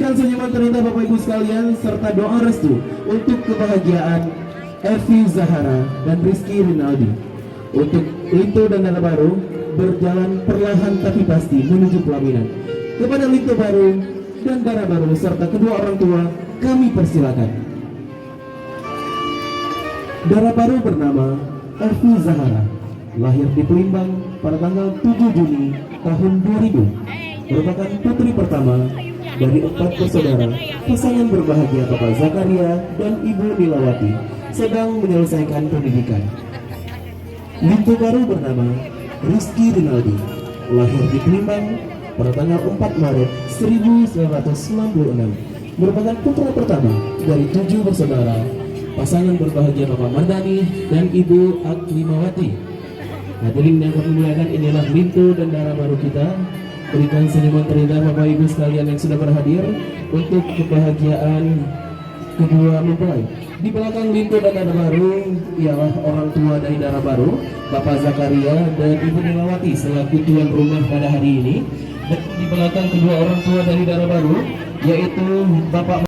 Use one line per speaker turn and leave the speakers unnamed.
Berikan senyuman terindah Bapak Ibu sekalian serta doa restu untuk kebahagiaan Evi Zahara dan Rizky Rinaldi. Untuk Linto dan Dara Baru berjalan perlahan tapi pasti menuju pelaminan. Kepada Linto Baru dan Dara Baru serta kedua orang tua kami persilakan. Dara Baru bernama Evi Zahara, lahir di Pelimbang pada tanggal 7 Juni tahun 2000. Merupakan putri pertama dari 4 bersaudara. Pasangan berbahagia Bapak Zakaria dan Ibu Nilawati sedang menyelesaikan pendidikan. Linto Baru bernama Rizky Rinaldi, lahir di Pelimbang pada tanggal 4 Maret 1996. Merupakan putra pertama dari 7 bersaudara. Pasangan berbahagia Bapak Mardani dan Ibu Aklimawati. Hadirin yang kami muliakan, inilah Linto dan Dara Baru kita. Berikan senyuman terindah Bapak Ibu sekalian yang sudah berhadir untuk kebahagiaan kedua mempelai. Di belakang Linto dan Dara Baru ialah orang tua dari Dara Baru, Bapak Zakaria dan Ibu Nilawati selaku tuan rumah pada hari ini. Dan di belakang kedua orang tua dari Dara Baru yaitu Bapak